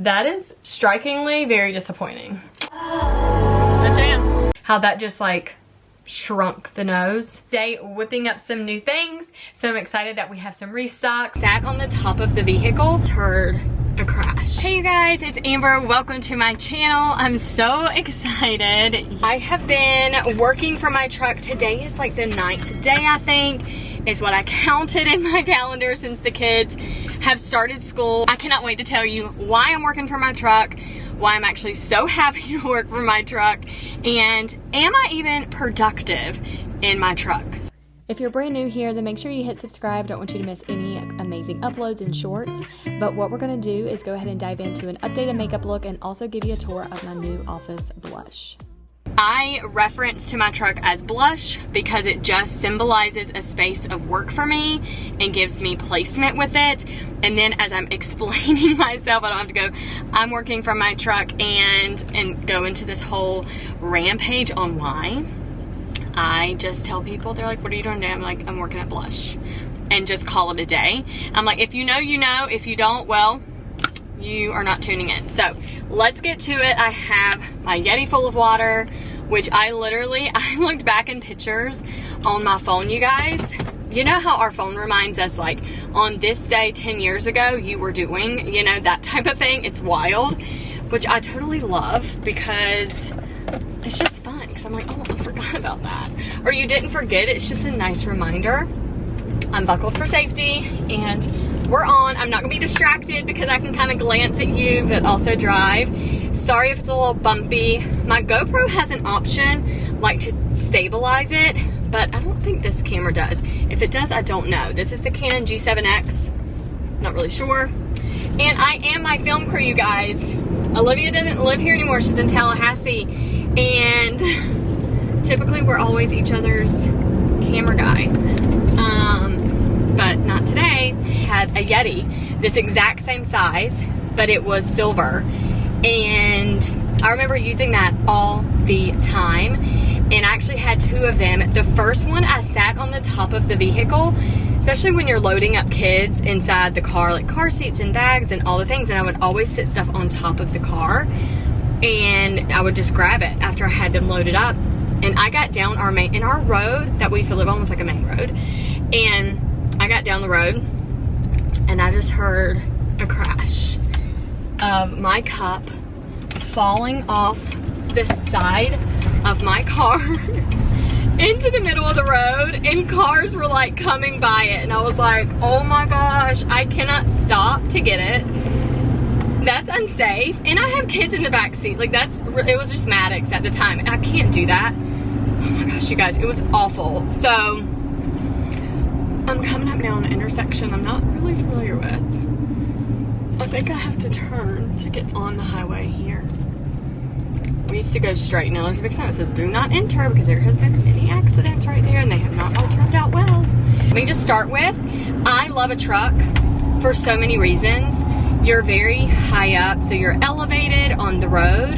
That is strikingly very disappointing. It's my jam. How that just like shrunk the nose. Today, whipping up some new things. So I'm excited that we have some restock. Sat on the top of the vehicle, heard a crash. Hey you guys, it's Amber. Welcome to my channel. I'm so excited. I have been working for my truck. Today is like the 9th day, I think, is what I counted in my calendar since the kids have started school. I cannot wait to tell you why I'm working for my truck, why I'm actually so happy to work for my truck, and am I even productive in my truck? If you're brand new here, then make sure you hit subscribe. Don't want you to miss any amazing uploads and shorts. But what we're gonna do is go ahead and dive into an updated makeup look and also give you a tour of my new office blush. I reference to my truck as blush because it just symbolizes a space of work for me and gives me placement with it. And then as I'm explaining myself, I don't have to go, I'm working from my truck and go into this whole rampage on why. I just tell people, they're like, what are you doing today? I'm like, I'm working at blush, and just call it a day. I'm like, if you know, you know. If you don't, well, you are not tuning in. So let's get to it. I have my Yeti full of water, which I looked back in pictures on my phone, you guys. You know how our phone reminds us, like, on this day 10 years ago, you were doing, you know, that type of thing. It's wild, which I totally love because it's just fun. Because I'm like, oh, I forgot about that. Or you didn't forget. It's just a nice reminder. I'm buckled for safety and we're on. I'm not gonna be distracted because I can kind of glance at you but also drive. Sorry if it's a little bumpy. My GoPro has an option like to stabilize it, but I don't think this camera does. If it does, I don't know. This is the Canon G7X. Not really sure. And I am my film crew, you guys. Olivia doesn't live here anymore. She's in Tallahassee. And typically we're always each other's camera guy. But not today. Had a Yeti, this exact same size, but it was silver. And I remember using that all the time. And I actually had 2 of them. The first one, I sat on the top of the vehicle, especially when you're loading up kids inside the car, like car seats and bags and all the things. And I would always sit stuff on top of the car and I would just grab it after I had them loaded up. And I got down in our road that we used to live on was like a main road. And I got down the road and I just heard a crash of my cup falling off the side of my car into the middle of the road, and cars were like coming by it, and I was like, oh my gosh, I cannot stop to get it. That's unsafe. And I have kids in the back seat. Like, it was just Maddox at the time. I can't do that. Oh my gosh, you guys, it was awful. So I'm coming up now on an intersection I'm not really familiar with. I think I have to turn to get on the highway here. We used to go straight. Now there's a big sign that says do not enter because there has been many accidents right there and they have not all turned out well. Let me just start with, I love a truck for so many reasons. You're very high up, so you're elevated on the road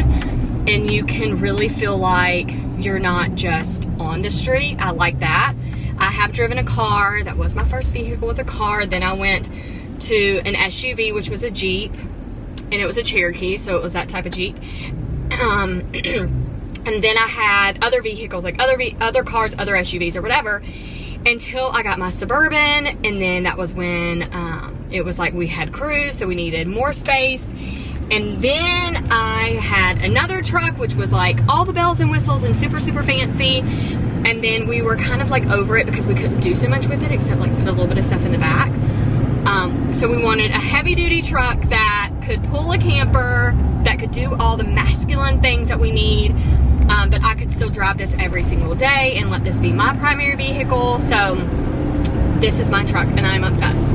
and you can really feel like you're not just on the street. I like that. I have driven a car. That was my first vehicle, was a car. Then I went to an SUV, which was a Jeep, and it was a Cherokee, so it was that type of Jeep. And then I had other vehicles, like other cars, other SUVs or whatever, until I got my Suburban. And then that was when it was like we had Cruise, so we needed more space. And then I had another truck, which was like all the bells and whistles and super, super fancy. And then we were kind of like over it because we couldn't do so much with it except like put a little bit of stuff in the back. So we wanted a heavy duty truck that could pull a camper, that could do all the masculine things that we need, but I could still drive this every single day and let this be my primary vehicle. So this is my truck and I'm obsessed.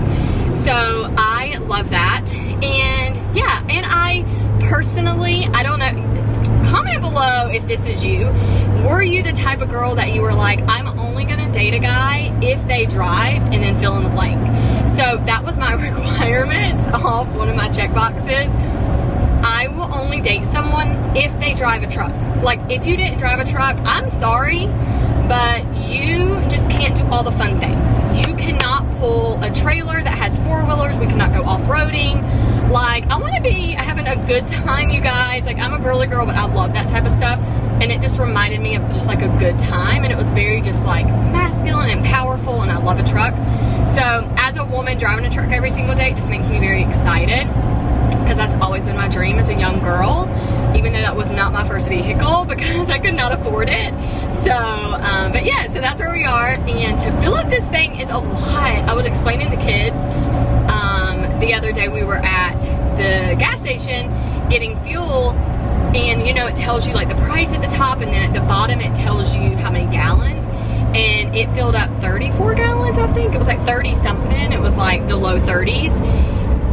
So I love that. And yeah, and I personally, I don't know, comment below if this is you. Were you the type of girl that you were like, I'm only gonna date a guy if they drive, and then fill in the blank? So that was my requirements off one of my check boxes. I will only date someone if they drive a truck. Like, if you didn't drive a truck, I'm sorry, but you just can't do all the fun things. You cannot pull a trailer that has 4-wheelers. We cannot go off-roading. Like, I want to be having a good time, you guys. Like, I'm a girly girl, but I love that type of stuff. And it just reminded me of just like a good time. And it was very just like masculine and powerful, and I love a truck. So as a woman driving a truck every single day, it just makes me very excited, because that's always been my dream as a young girl, even though that was not my first vehicle because I could not afford it. So, but yeah, so that's where we are. And to fill up this thing is a lot. I was explaining to the kids the other day, we were at the gas station getting fuel, and you know, it tells you like the price at the top, and then at the bottom it tells you how many gallons. And it filled up 34 gallons, I think. It was like 30 something. It was like the low 30s.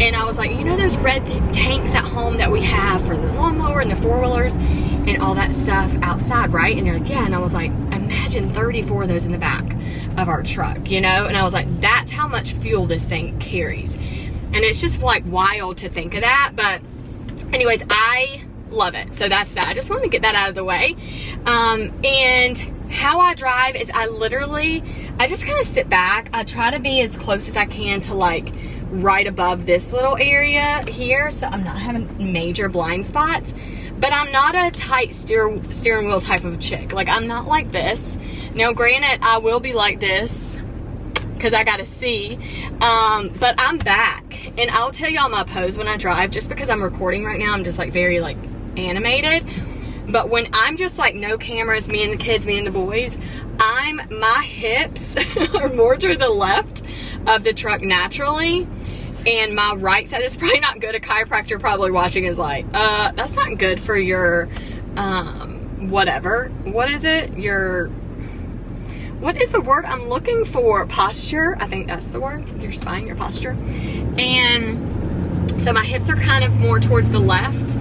And I was like, you know those red tanks at home that we have for the lawnmower and the four-wheelers and all that stuff outside, right? And they're like, yeah. And I was like, imagine 34 of those in the back of our truck, you know? And I was like, that's how much fuel this thing carries. And it's just like wild to think of that. But anyways, I love it. So that's that. I just wanted to get that out of the way. And how I drive is I just kind of sit back. I try to be as close as I can to like right above this little area here, so I'm not having major blind spots. But I'm not a tight steering wheel type of chick. Like, I'm not like this. Now granted, I will be like this because I gotta see, but I'm back, and I'll tell y'all my pose when I drive. Just because I'm recording right now, I'm just like very like animated. But when I'm just like no cameras, me and the kids, me and the boys, my hips are more to the left of the truck naturally, and my right side is probably not good. A chiropractor probably watching is like, that's not good for your whatever. What is it? What is the word I'm looking for? Posture. I think that's the word. Your spine, your posture. And so my hips are kind of more towards the left,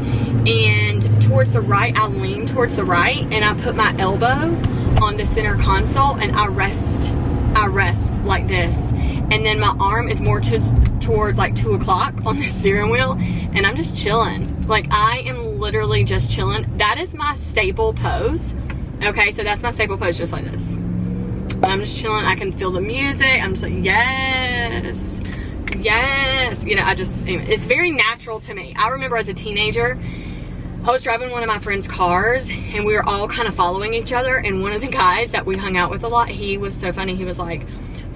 and towards the right, I'll lean towards the right, and I put my elbow on the center console, and I rest like this. And then my arm is more towards like 2 o'clock on the steering wheel, and I'm just chilling. Like, I am literally just chilling. That is my staple pose. Okay, so that's my staple pose, just like this. And I'm just chilling. I can feel the music. I'm just like, yes, yes. You know, it's very natural to me. I remember as a teenager, I was driving one of my friend's cars, and we were all kind of following each other, and one of the guys that we hung out with a lot, he was so funny. He was like,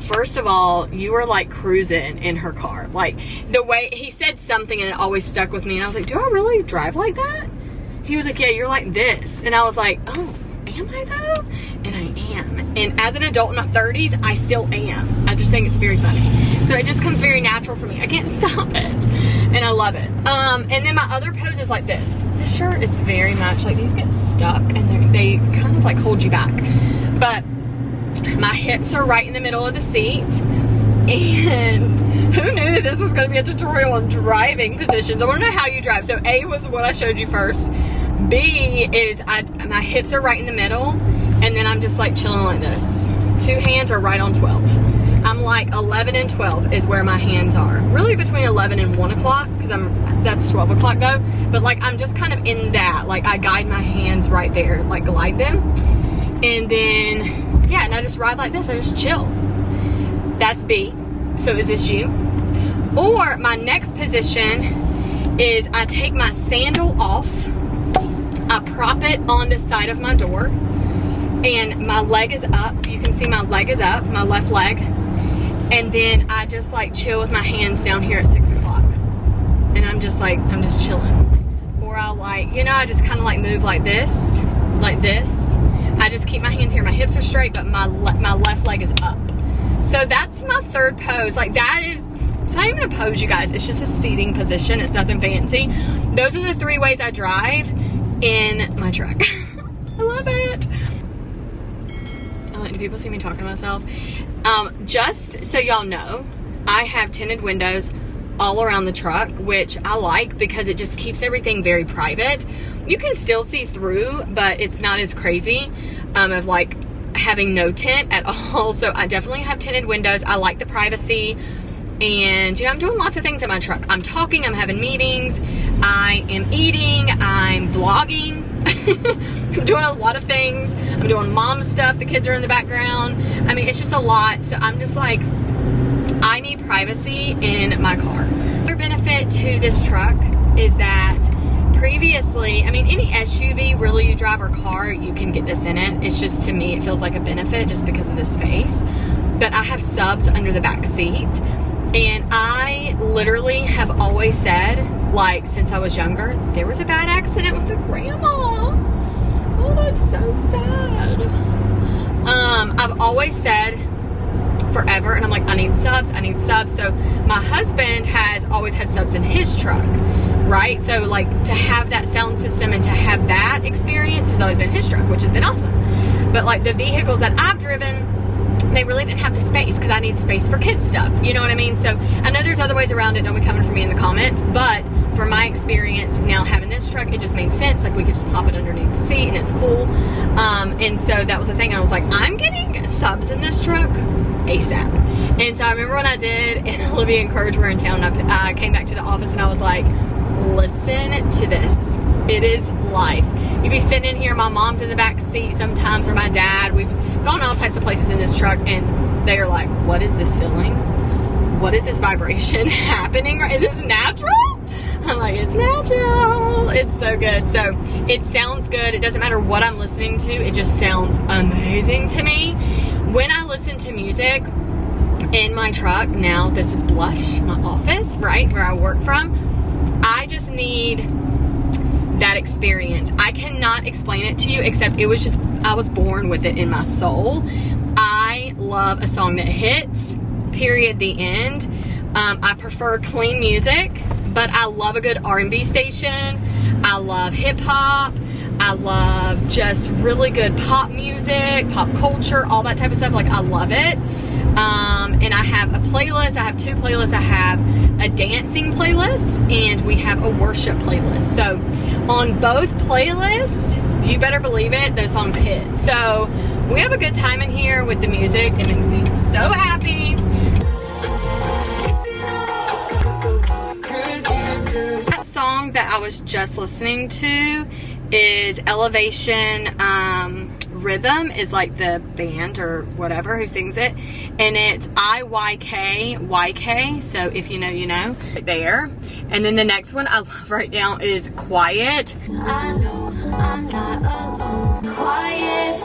first of all, you were like cruising in her car. Like, the way he said something, and it always stuck with me, and I was like, do I really drive like that? He was like, yeah, you're like this. And I was like, oh, am I though? And I am. And as an adult in my 30s, I still am. I just think it's very funny. So it just comes very natural for me. I can't stop it. And I love it. And then my other pose is like this. This shirt is very much like, these get stuck, and they kind of like hold you back. But my hips are right in the middle of the seat. And who knew that this was going to be a tutorial on driving positions? I want to know how you drive. So A was what I showed you first. B is my hips are right in the middle, and then I'm just like chilling like this. 2 hands are right on 12. I'm like 11 and 12 is where my hands are. Really between 11 and 1 o'clock, because that's 12 o'clock though. But like, I'm just kind of in that. Like, I guide my hands right there, like glide them. And then, yeah, and I just ride like this. I just chill. That's B. So is this you? Or my next position is I take my sandal off. I prop it on the side of my door, and my leg is up. You can see my leg is up, my left leg. And then I just like chill with my hands down here at 6 o'clock. And I'm just chilling. Or I'll like, you know, I just kind of like move like this. I just keep my hands here. My hips are straight, but my left leg is up. So that's my third pose. Like, it's not even a pose, you guys. It's just a seating position. It's nothing fancy. Those are the 3 ways I drive in my truck. I love it. Do people see me talking to myself? Just so y'all know, I have tinted windows all around the truck, which I like because it just keeps everything very private. You can still see through, but it's not as crazy of like having no tint at all. So I definitely have tinted windows. I like the privacy. And, you know, I'm doing lots of things in my truck. I'm talking, I'm having meetings, I am eating, I'm vlogging. I'm doing a lot of things. I'm doing mom stuff. The kids are in the background. I mean, it's just a lot. So I'm just like, I need privacy in my car. Another benefit to this truck is that previously, I mean, any SUV really you drive or car, you can get this in it. It's just, to me, it feels like a benefit just because of the space. But I have subs under the back seat, and I literally have always said, like, since I was younger, there was a bad accident with a grandma. Oh, that's so sad. I've always said forever, and I'm like, I need subs, I need subs. So my husband has always had subs in his truck, right? So like, to have that sound system and to have that experience has always been his truck, which has been awesome. But like the vehicles that I've driven, they really didn't have the space because I need space for kids stuff, you know what I mean? So I know there's other ways around it, don't be coming for me in the comments, but for my experience now having this truck, it just made sense. Like, we could just pop it underneath the seat and it's cool. And so that was the thing. I was like, I'm getting subs in this truck ASAP. And so I remember when I did, and Olivia and Courage were in town, and I came back to the office and I was like, listen to this. It is life. You'd be sitting in here, my mom's in the back seat sometimes, or my dad. We've gone all types of places in this truck, and they are like, what is this feeling? What is this vibration happening? Is this natural? I'm like, it's natural. It's so good. So it sounds good. It doesn't matter what I'm listening to. It just sounds amazing to me. When I listen to music in my truck, now this is Blush, my office, right, where I work from, I just need that experience. I cannot explain it to you, except it was just, I was born with it in my soul. I love a song that hits, period, the end. I prefer clean music, but I love a good R&B station. I love hip hop. I love just really good pop music, pop culture, all that type of stuff. Like, I love it. And I have a playlist. I have two playlists. I have a dancing playlist and we have a worship playlist. So on both playlists, you better believe it, those songs hit. So we have a good time in here with the music. It makes me so happy. That song that I was just listening to is Elevation Rhythm, is like the band or whatever who sings it, and it's IYK, so if you know, you know, there. And then the next one I love right now is Quiet. I know I'm not alone. Quiet.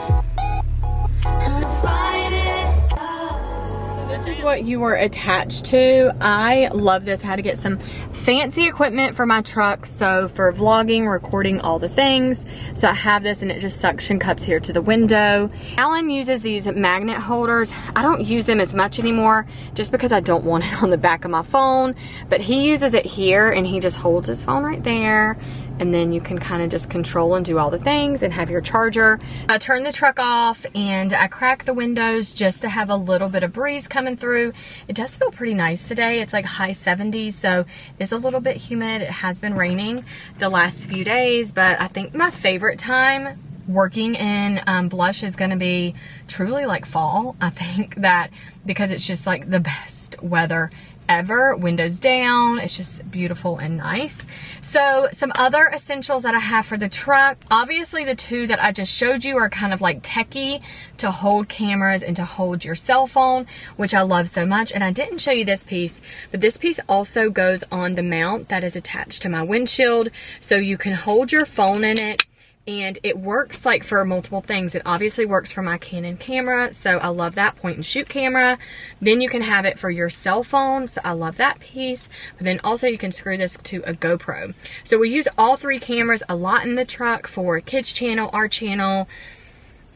This is what you were attached to. I love this. I had to get some fancy equipment for my truck, so for vlogging, recording, all the things. So I have this, and it just suction cups here to the window. Alan uses these magnet holders. I don't use them as much anymore just because I don't want it on the back of my phone, but he uses it here, and he just holds his phone right there, and then you can kind of just control and do all the things and have your charger. I turn the truck off and I crack the windows just to have a little bit of breeze coming through. It does feel pretty nice today. It's like high 70s, so it's a little bit humid. It has been raining the last few days, but I think my favorite time working in Blush is gonna be truly like fall. I think that because it's just like the best weather ever. Windows down, it's just beautiful and nice. So some other essentials that I have for the truck, obviously the two that I just showed you are kind of like techie to hold cameras and to hold your cell phone, which I love so much. And I didn't show you this piece, but this piece also goes on the mount that is attached to my windshield, so you can hold your phone in it. And it works like for multiple things. It obviously works for my Canon camera, so I love that point and shoot camera. Then you can have it for your cell phone, so I love that piece. But then also you can screw this to a GoPro. So we use all three cameras a lot in the truck for kids channel, our channel,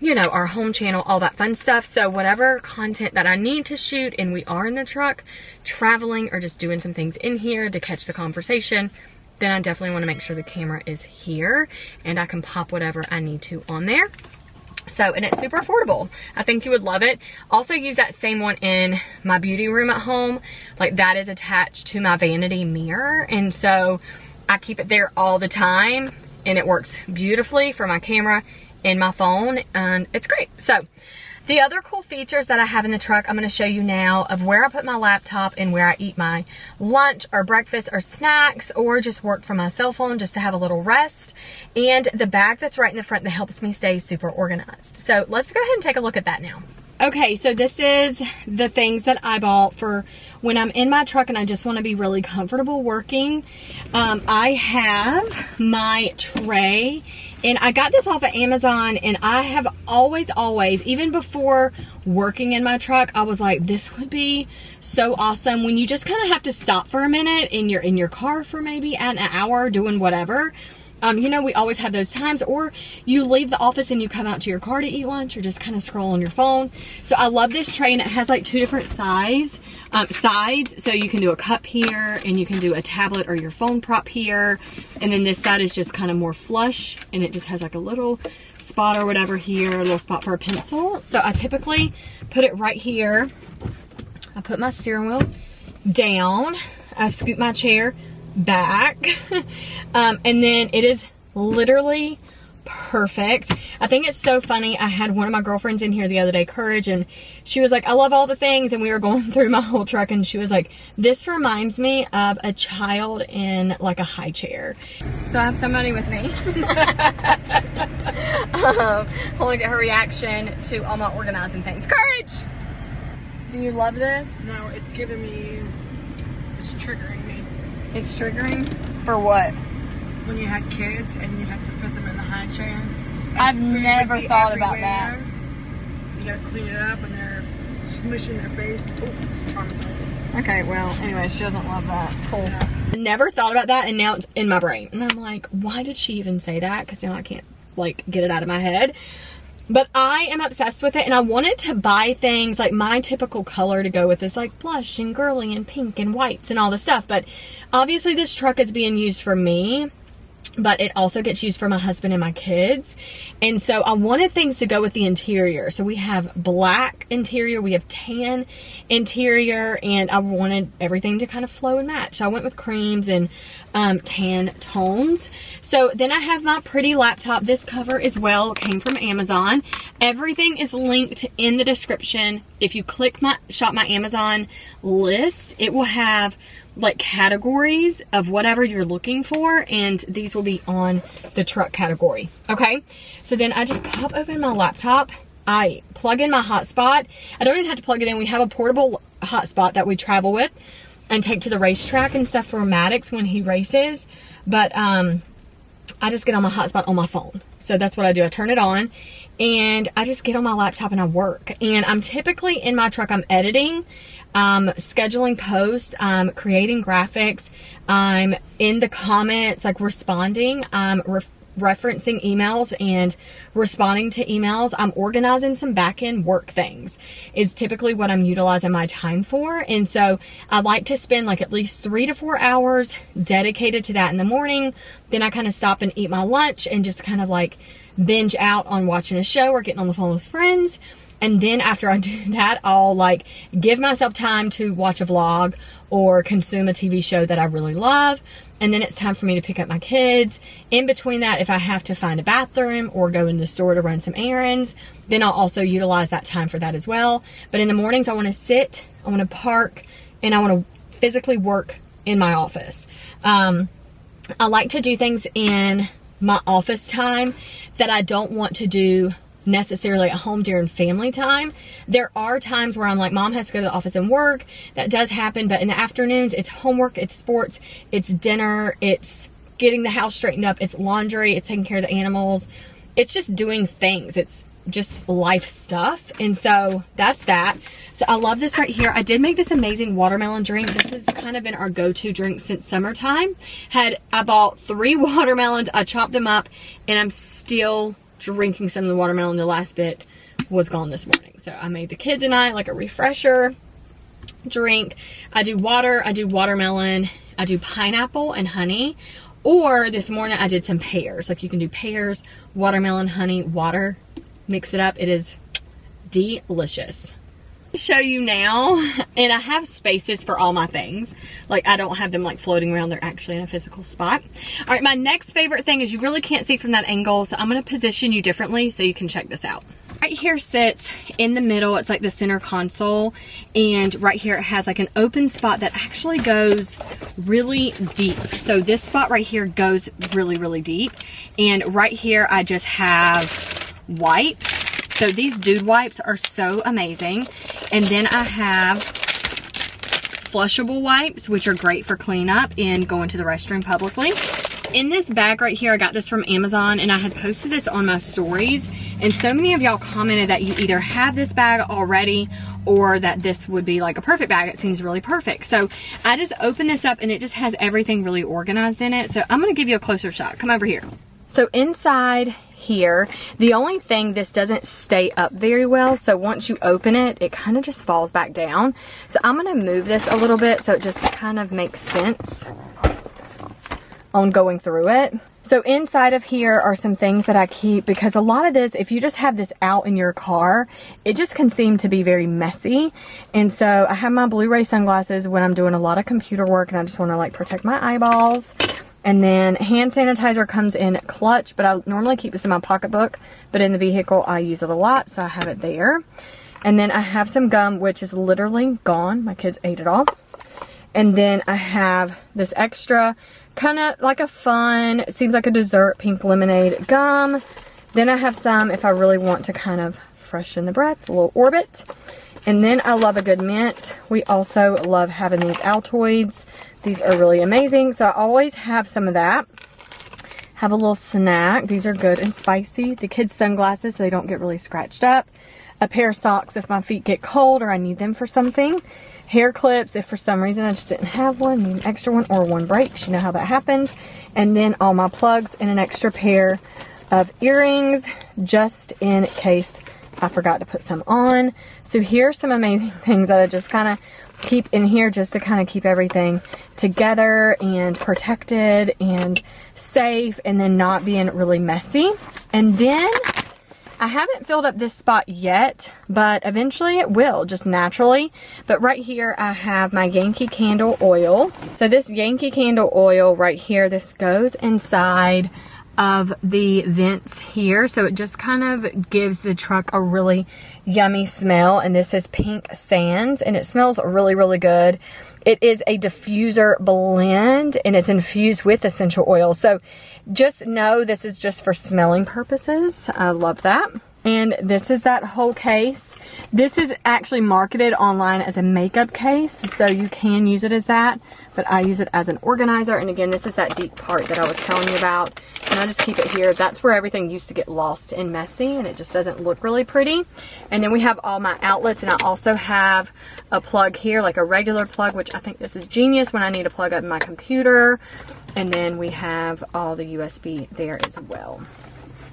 you know, our home channel, all that fun stuff. So whatever content that I need to shoot and we are in the truck, traveling or just doing some things in here to catch the conversation, then I definitely want to make sure the camera is here and I can pop whatever I need to on there. So, and it's super affordable. I think you would love it. Also use that same one in my beauty room at home. Like, that is attached to my vanity mirror. And so I keep it there all the time, and it works beautifully for my camera and my phone, and it's great. So the other cool features that I have in the truck, I'm going to show you now, of where I put my laptop and where I eat my lunch or breakfast or snacks, or just work from my cell phone just to have a little rest, and the bag that's right in the front that helps me stay super organized. So let's go ahead and take a look at that now. Okay, so this is the things that I bought for when I'm in my truck and I just want to be really comfortable working. I have my tray, and I got this off of Amazon, and I have always, even before working in my truck, I was like, this would be so awesome when you just kind of have to stop for a minute and you're in your car for maybe an hour doing whatever. You know, we always have those times, or you leave the office and you come out to your car to eat lunch or just kind of scroll on your phone. So I love this tray, and it has like 2 different sides. So you can do a cup here, and you can do a tablet or your phone prop here. And then this side is just kind of more flush, and it just has like a little spot or whatever here, a little spot for a pencil. So I typically put it right here. I put my steering wheel down. I scoop my chair back. And then it is literally perfect. I think it's so funny. I had one of my girlfriends in here the other day, Courage, and she was like, I love all the things, and we were going through my whole truck, and she was like, this reminds me of a child in like a high chair. So I have somebody with me. I want to get her reaction to all my organizing things. Courage! Do you love this? No, it's giving me, it's triggering me. It's triggering? For what? When you had kids and you had to put them in the high chair. I've never thought about that. You gotta clean it up and they're smushing their face. Oh, it's traumatizing. Okay, well, anyway, she doesn't love that. Cool. Yeah. I never thought about that, and now it's in my brain. And I'm like, why did she even say that? Because now I can't, like, get it out of my head. But I am obsessed with it, and I wanted to buy things like my typical color to go with this, like blush and girly and pink and whites and all this stuff. But obviously this truck is being used for me, but it also gets used for my husband and my kids. And so I wanted things to go with the interior. So we have black interior, we have tan interior, and I wanted everything to kind of flow and match. So I went with creams and tan tones. So then I have my pretty laptop. This cover as well came from Amazon. Everything is linked in the description. If you click shop my Amazon list, it will have like categories of whatever you're looking for, and these will be on the truck category. Okay, so then I just pop open my laptop. I plug in my hotspot. I don't even have to plug it in. We have a portable hotspot that we travel with and take to the racetrack and stuff for Maddox when he races. But I just get on my hotspot on my phone. So that's what I do. I turn it on and I just get on my laptop and I work. And I'm typically in my truck, I'm editing, scheduling posts, creating graphics, I'm in the comments, like responding, referencing emails and responding to emails. I'm organizing some back-end work things is typically what I'm utilizing my time for. And so I like to spend like at least 3 to 4 hours dedicated to that in the morning. Then I kind of stop and eat my lunch and just kind of like binge out on watching a show or getting on the phone with friends. And then after I do that, I'll like give myself time to watch a vlog or consume a TV show that I really love. And then it's time for me to pick up my kids. In between that, if I have to find a bathroom or go in the store to run some errands, then I'll also utilize that time for that as well. But in the mornings, I want to sit, I want to park, and I want to physically work in my office. I like to do things in my office time that I don't want to do necessarily at home during family time. There are times where I'm like, mom has to go to the office and work. That does happen, but in the afternoons, it's homework, it's sports, it's dinner, it's getting the house straightened up, it's laundry, it's taking care of the animals. It's just doing things. It's just life stuff. And so that's that. So I love this right here. I did make this amazing watermelon drink. This has kind of been our go-to drink since summertime. I bought 3 watermelons, I chopped them up, and I'm still drinking some of the watermelon. The last bit was gone this morning. So I made the kids and I like a refresher drink. I do water, I do watermelon, I do pineapple and honey. Or this morning I did some pears. Like you can do pears, watermelon, honey, water, mix it up. It is delicious. Show you now, and I have spaces for all my things. Like I don't have them like floating around, they're actually in a physical spot. All right, my next favorite thing is you really can't see from that angle, so I'm going to position you differently so you can check this out. Right here sits in the middle, it's like the center console, and right here it has like an open spot that actually goes really deep. So this spot right here goes really, really deep, and right here I just have wipes. So these dude wipes are so amazing. And then I have flushable wipes, which are great for cleanup and going to the restroom publicly. In this bag right here, I got this from Amazon, and I had posted this on my stories, and so many of y'all commented that you either have this bag already or that this would be like a perfect bag. It seems really perfect. So I just opened this up and it just has everything really organized in it. So I'm gonna give you a closer shot. Come over here. So inside here, the only thing, this doesn't stay up very well, so once you open it, it kind of just falls back down. So I'm gonna move this a little bit so it just kind of makes sense on going through it. So inside of here are some things that I keep, because a lot of this, if you just have this out in your car, it just can seem to be very messy. And so I have my Blu-ray sunglasses when I'm doing a lot of computer work and I just want to like protect my eyeballs. And then hand sanitizer comes in clutch, but I normally keep this in my pocketbook, but in the vehicle I use it a lot, so I have it there. And then I have some gum, which is literally gone. My kids ate it all. And then I have this extra, kind of like a fun, seems like a dessert, pink lemonade gum. Then I have some if I really want to kind of freshen the breath, a little Orbit. And then I love a good mint. We also love having these Altoids. These are really amazing, so I always have some of that. Have a little snack. These are good and spicy. The kids' sunglasses so they don't get really scratched up. A pair of socks if my feet get cold or I need them for something. Hair clips if for some reason I just didn't have one, need an extra one, or one breaks. You know how that happens. And then all my plugs and an extra pair of earrings just in case I forgot to put some on. So here's some amazing things that I just kind of keep in here just to kind of keep everything together and protected and safe, and then not being really messy. And then I haven't filled up this spot yet, but eventually it will, just naturally. But right here I have my Yankee Candle oil. So this Yankee Candle oil right here, this goes inside of the vents here, so it just kind of gives the truck a really yummy smell. And this is pink sands, and it smells really, really good. It is a diffuser blend, and it's infused with essential oil. So just know this is just for smelling purposes. I love that. And this is that whole case. This is actually marketed online as a makeup case, so you can use it as that, but I use it as an organizer. And again, this is that deep part that I was telling you about, and I just keep it here. That's where everything used to get lost and messy, and it just doesn't look really pretty. And then we have all my outlets, and I also have a plug here, like a regular plug, which I think this is genius when I need to plug up my computer. And then we have all the USB there as well.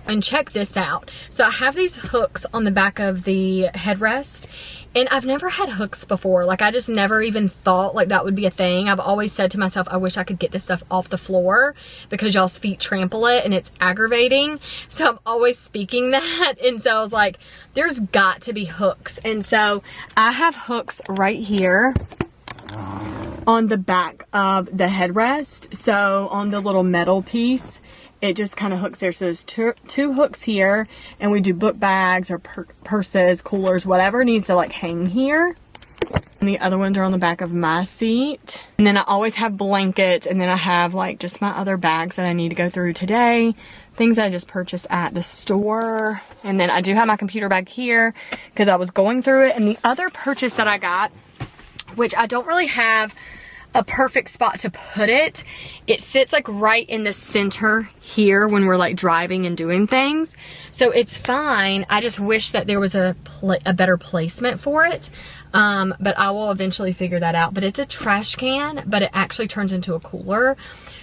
And check this out. So I have these hooks on the back of the headrest, and I've never had hooks before. Like, I just never even thought like that would be a thing. I've always said to myself, I wish I could get this stuff off the floor because y'all's feet trample it and it's aggravating. So I'm always speaking that. And so I was like, there's got to be hooks. And so I have hooks right here on the back of the headrest. So on the little metal piece, it just kind of hooks there. So there's two hooks here, and we do book bags or purses, coolers, whatever needs to like hang here. And the other ones are on the back of my seat. And then I always have blankets, and then I have like just my other bags that I need to go through today. Things that I just purchased at the store. And then I do have my computer bag here because I was going through it. And the other purchase that I got, which I don't really have a perfect spot to put it. It sits like right in the center here when we're like driving and doing things. So it's fine. I just wish that there was a better placement for it. But I will eventually figure that out. But it's a trash can, but it actually turns into a cooler.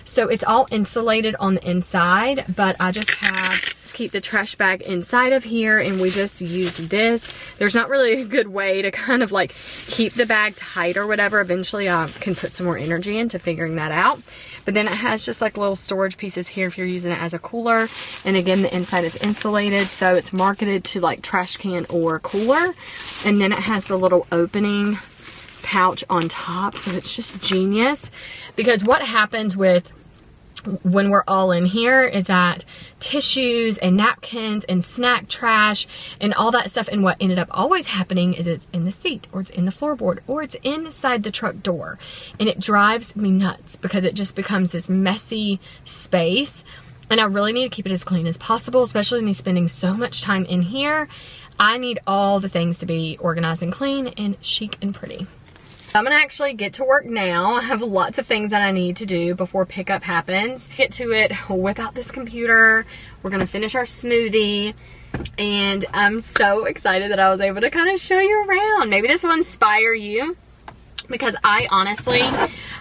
So it's all insulated on the inside, but I just have to keep the trash bag inside of here, and we just use this. There's not really a good way to kind of like keep the bag tight or whatever. Eventually I can put some more energy into figuring that out. But then it has just like little storage pieces here if you're using it as a cooler. And again, the inside is insulated, so it's marketed to like trash can or cooler. And then it has the little opening pouch on top, so it's just genius. Because what happens with when we're all in here is that tissues and napkins and snack trash and all that stuff, and what ended up always happening is it's in the seat, or it's in the floorboard, or it's inside the truck door, and it drives me nuts because it just becomes this messy space. And I really need to keep it as clean as possible, especially when he's spending so much time in here. I need all the things to be organized and clean and chic and pretty. I'm gonna actually get to work now. I have lots of things that I need to do before pickup happens. Get to it, whip out this computer. We're gonna finish our smoothie. And I'm so excited that I was able to kind of show you around. Maybe this will inspire you. Because I honestly,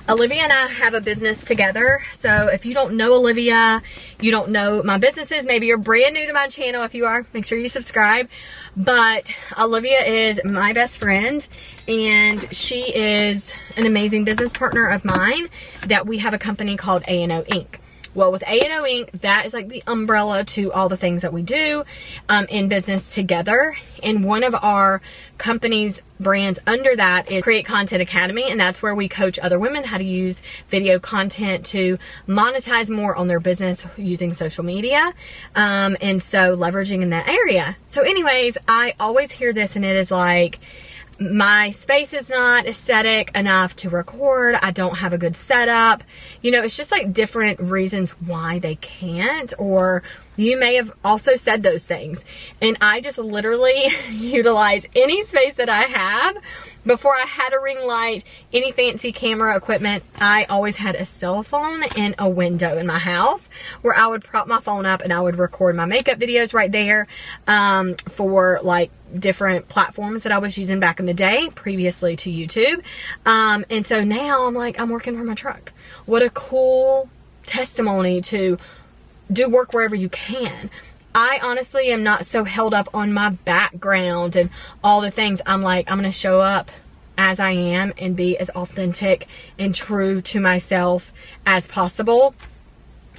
Olivia and I have a business together. So if you don't know Olivia, you don't know my businesses, maybe you're brand new to my channel. If you are, make sure you subscribe. But Olivia is my best friend and she is an amazing business partner of mine that we have a company called A&O Inc. Well, with A&O Inc., that is like the umbrella to all the things that we do in business together. And one of our company's brands under that is Create Content Academy. And that's where we coach other women how to use video content to monetize more on their business using social media. And so leveraging in that area. So anyways, I always hear this and it is like, my space is not aesthetic enough to record. I don't have a good setup. You know, it's just like different reasons why they can't, or you may have also said those things. And I just literally utilize any space that I have. Before I had a ring light, any fancy camera equipment, I always had a cell phone and a window in my house where I would prop my phone up and I would record my makeup videos right there for like different platforms that I was using back in the day, previously to YouTube. And so now I'm like, I'm working from my truck. What a cool testimony to do work wherever you can. I honestly am not so held up on my background and all the things. I'm like, I'm going to show up as I am and be as authentic and true to myself as possible.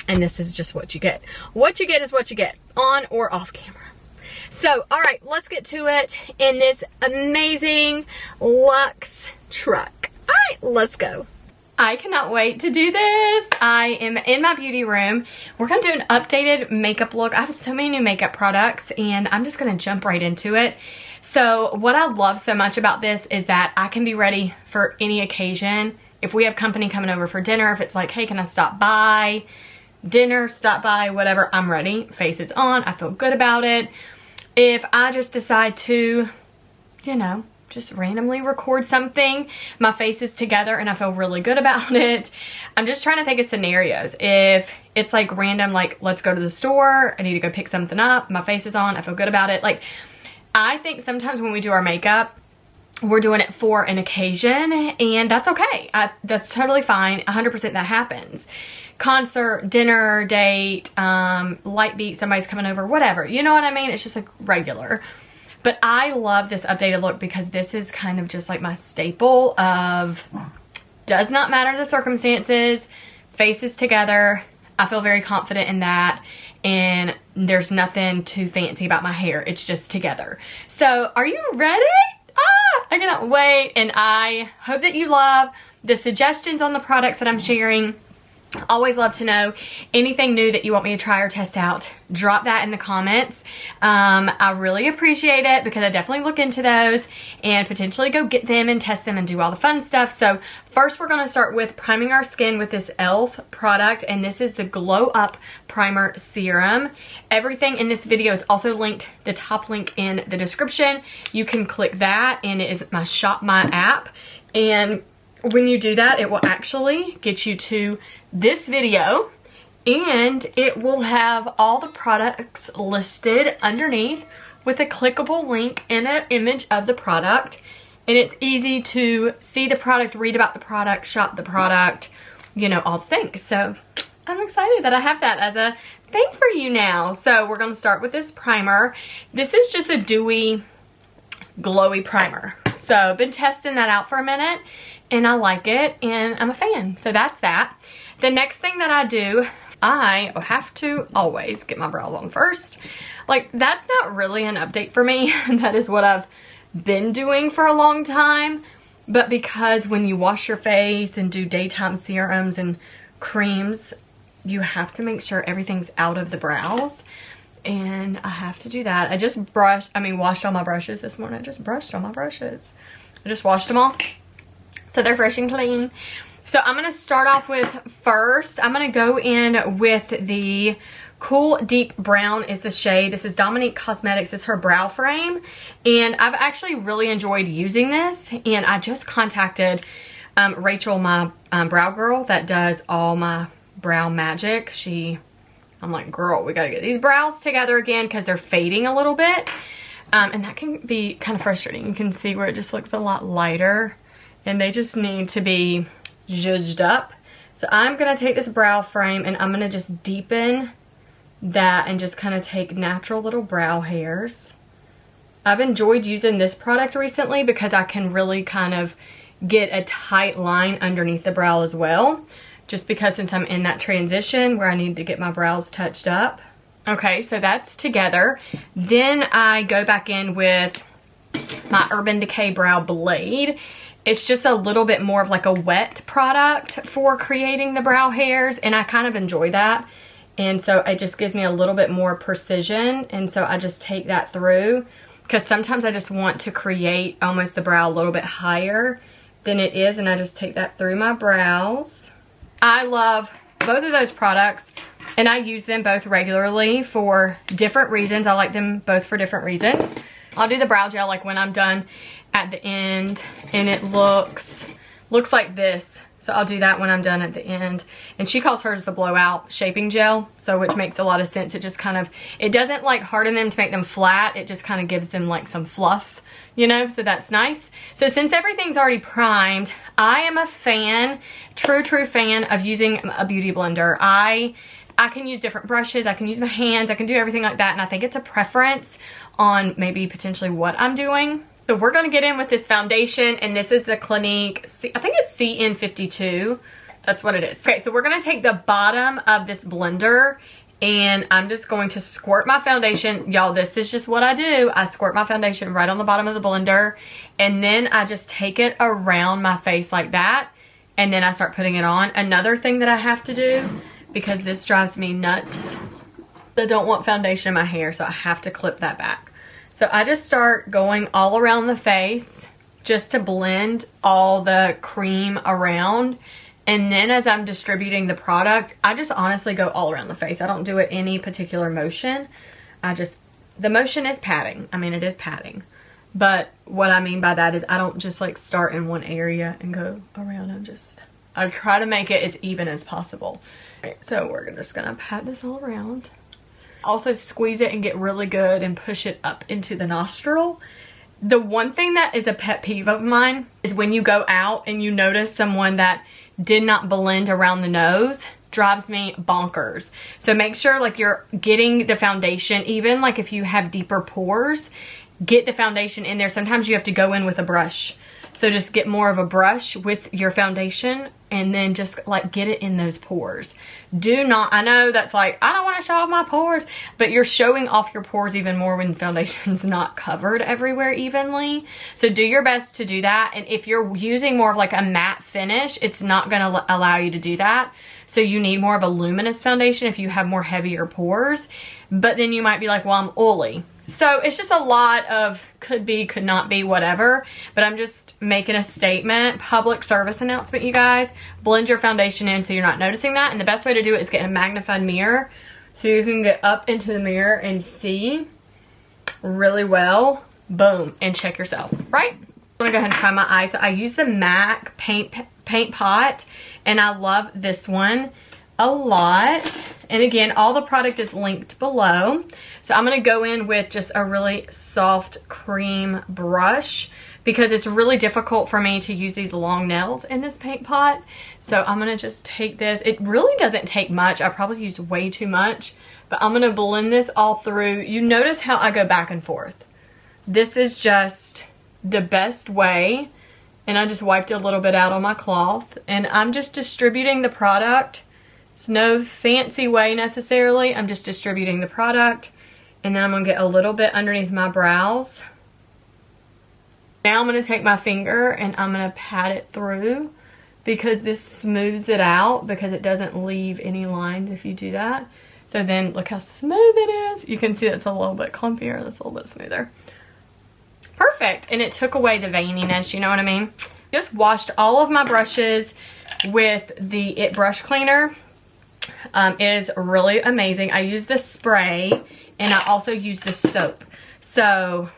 And this is just what you get. What you get is what you get, on or off camera. So, all right, let's get to it in this amazing luxe truck. All right, let's go. I cannot wait to do this. I am in my beauty room. We're gonna do an updated makeup look. I have so many new makeup products and I'm just gonna jump right into it. So what I love so much about this is that I can be ready for any occasion. If we have company coming over for dinner, if it's like, hey, can I stop by? Dinner, stop by, whatever, I'm ready. Face is on, I feel good about it. If I just decide to, you know, just randomly record something, my face is together and I feel really good about it. I'm just trying to think of scenarios. If it's like random, like let's go to the store, I need to go pick something up, my face is on, I feel good about it. Like, I think sometimes when we do our makeup, we're doing it for an occasion and that's okay. That's totally fine. 100% that happens. Concert, dinner, date, light beat, somebody's coming over, whatever. You know what I mean? It's just like regular. But I love this updated look because this is kind of just like my staple of does not matter the circumstances, faces together. I feel very confident in that. And there's nothing too fancy about my hair. It's just together. So are you ready? I cannot wait. And I hope that you love the suggestions on the products that I'm sharing. Always love to know anything new that you want me to try or test out. Drop that in the comments. I really appreciate it because I definitely look into those and potentially go get them and test them and do all the fun stuff. So first we're going to start with priming our skin with this e.l.f. product, and this is the Glow Up Primer Serum. Everything in this video is also linked, the top link in the description. You can click that and it is my Shop My app, and when you do that, it will actually get you to this video and it will have all the products listed underneath with a clickable link and an image of the product. And it's easy to see the product, read about the product, shop the product, you know, all the things. So I'm excited that I have that as a thing for you now. So we're going to start with this primer. This is just a dewy, glowy primer. So I've been testing that out for a minute and I like it and I'm a fan. So that's that. The next thing that I do, I have to always get my brows on first. Like, that's not really an update for me. That is what I've been doing for a long time. But because when you wash your face and do daytime serums and creams, you have to make sure everything's out of the brows. And I have to do that. I just washed all my brushes this morning. I just brushed all my brushes. I just washed them all. So they're fresh and clean. So I'm going to start off with first, I'm going to go in with the Cool Deep Brown is the shade. This is Dominique Cosmetics. It's her brow frame. And I've actually really enjoyed using this. And I just contacted Rachel, my brow girl that does all my brow magic. I'm like, girl, we got to get these brows together again because they're fading a little bit. And that can be kind of frustrating. You can see where it just looks a lot lighter. And they just need to be zhuzhed up. So I'm going to take this brow frame and I'm going to just deepen that and just kind of take natural little brow hairs. I've enjoyed using this product recently because I can really kind of get a tight line underneath the brow as well. Just because since I'm in that transition where I need to get my brows touched up. Okay, so that's together. Then I go back in with my Urban Decay Brow Blade. It's just a little bit more of like a wet product for creating the brow hairs, and I kind of enjoy that. And so it just gives me a little bit more precision, and so I just take that through because sometimes I just want to create almost the brow a little bit higher than it is, and I just take that through my brows. I love both of those products, and I use them both regularly for different reasons. I like them both for different reasons. I'll do the brow gel like when I'm done at the end, and it looks like this. So I'll do that when I'm done at the end. And she calls hers the blowout shaping gel, so which makes a lot of sense. It just kind of, it doesn't like harden them to make them flat. It just kind of gives them like some fluff, you know, so that's nice. So since everything's already primed, I am a fan, true fan of using a beauty blender. I can use different brushes, I can use my hands, I can do everything like that, and I think it's a preference on maybe potentially what I'm doing. So we're going to get in with this foundation, and this is the Clinique, I think it's CN52. That's what it is. Okay, so we're going to take the bottom of this blender, and I'm just going to squirt my foundation. Y'all, this is just what I do. I squirt my foundation right on the bottom of the blender, and then I just take it around my face like that, and then I start putting it on. Another thing that I have to do, because this drives me nuts, I don't want foundation in my hair, so I have to clip that back. So I just start going all around the face just to blend all the cream around. And then as I'm distributing the product, I just honestly go all around the face. I don't do it any particular motion. The motion is patting. I mean, it is patting. But what I mean by that is I don't just like start in one area and go around. I try to make it as even as possible. Right, so we're just gonna pat this all around. Also squeeze it and get really good and push it up into the nostril. The one thing that is a pet peeve of mine is when you go out and you notice someone that did not blend around the nose. Drives me bonkers. So make sure like you're getting the foundation, even like if you have deeper pores, get the foundation in there. Sometimes you have to go in with a brush. So just get more of a brush with your foundation and then just like get it in those pores. Do not, I know that's like, I don't want to show off my pores, but you're showing off your pores even more when foundation's not covered everywhere evenly. So do your best to do that. And if you're using more of like a matte finish, it's not going to allow you to do that. So you need more of a luminous foundation if you have more heavier pores. But then you might be like, well, I'm oily. So it's just a lot of could be, could not be, whatever. But I'm just making a statement, public service announcement, you guys. Blend your foundation in so you're not noticing that. And the best way to do it is get a magnified mirror so you can get up into the mirror and see really well. Boom. And check yourself, right? I'm gonna go ahead and prime my eyes. So I use the MAC paint pot, and I love this one a lot. And again, all the product is linked below. So I'm gonna go in with just a really soft cream brush because it's really difficult for me to use these long nails in this paint pot. So I'm gonna just take this. It really doesn't take much. I probably use way too much, but I'm gonna blend this all through. You notice how I go back and forth. This is just the best way. And I just wiped a little bit out on my cloth, and I'm just distributing the product. It's no fancy way necessarily. I'm just distributing the product, and then I'm gonna get a little bit underneath my brows. Now I'm gonna take my finger and I'm gonna pat it through because this smooths it out because it doesn't leave any lines if you do that. So then look how smooth it is. You can see that's a little bit clumpier, that's a little bit smoother. Perfect, and it took away the veininess, you know what I mean? Just washed all of my brushes with the It brush cleaner. It is really amazing. I use the spray and I also use the soap. So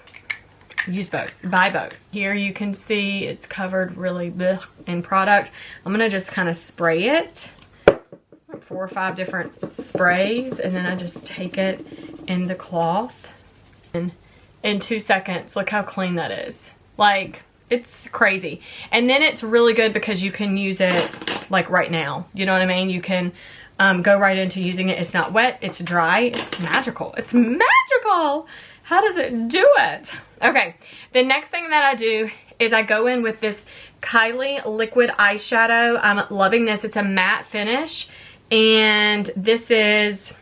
use both, buy both. Here you can see it's covered really in product. I'm gonna just kind of spray it, like 4 or 5 different sprays, and then I just take it in the cloth. And in 2 seconds, look how clean that is. Like, it's crazy. And then it's really good because you can use it like right now. You know what I mean? You can go right into using it. It's not wet, it's dry, it's magical. It's magical! How does it do it? Okay, the next thing that I do is I go in with this Kylie liquid eyeshadow. I'm loving this. It's a matte finish. And this is,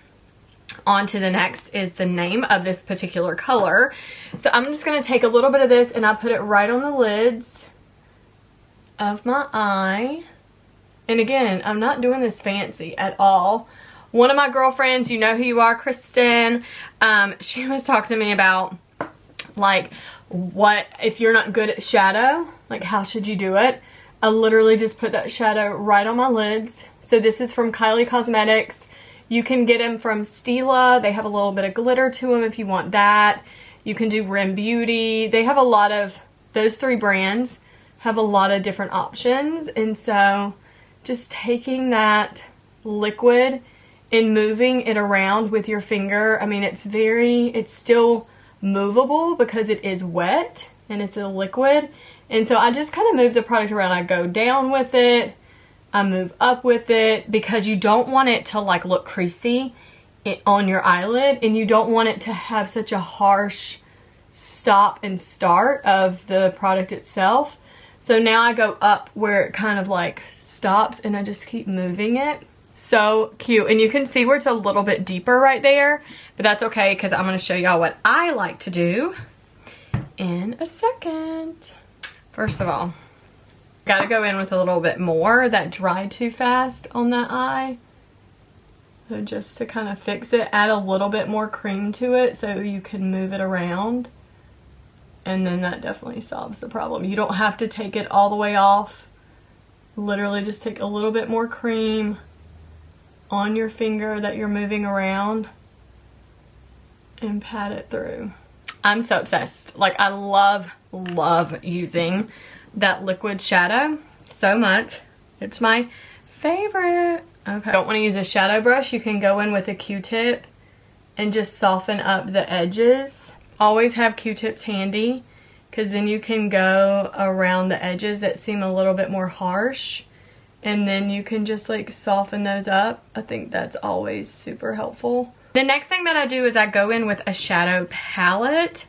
on to the next is the name of this particular color. So I'm just going to take a little bit of this and I put it right on the lids of my eye. And again, I'm not doing this fancy at all. One of my girlfriends, you know who you are, Kristen, she was talking to me about, like, what, if you're not good at shadow, like, how should you do it? I literally just put that shadow right on my lids. So this is from Kylie Cosmetics. You can get them from Stila. They have a little bit of glitter to them if you want that. You can do Rim Beauty. They have a lot of, those 3 brands have a lot of different options. And so just taking that liquid and moving it around with your finger. I mean, it's still movable because it is wet and it's a liquid. And so I just kind of move the product around. I go down with it, I move up with it, because you don't want it to like look creasy on your eyelid, and you don't want it to have such a harsh stop and start of the product itself. So now I go up where it kind of like stops and I just keep moving it. So cute. And you can see where it's a little bit deeper right there, but that's okay because I'm going to show y'all what I like to do in a second. First of all, got to go in with a little bit more. That dried too fast on that eye. So just to kind of fix it, add a little bit more cream to it so you can move it around. And then that definitely solves the problem. You don't have to take it all the way off. Literally just take a little bit more cream on your finger that you're moving around and pat it through. I'm so obsessed. Like, I love using that liquid shadow so much. It's my favorite. Okay. Don't want to use a shadow brush. You can go in with a Q-tip and just soften up the edges. Always have Q-tips handy, because then you can go around the edges that seem a little bit more harsh, and then you can just like soften those up. I think that's always super helpful. The next thing that I do is I go in with a shadow palette,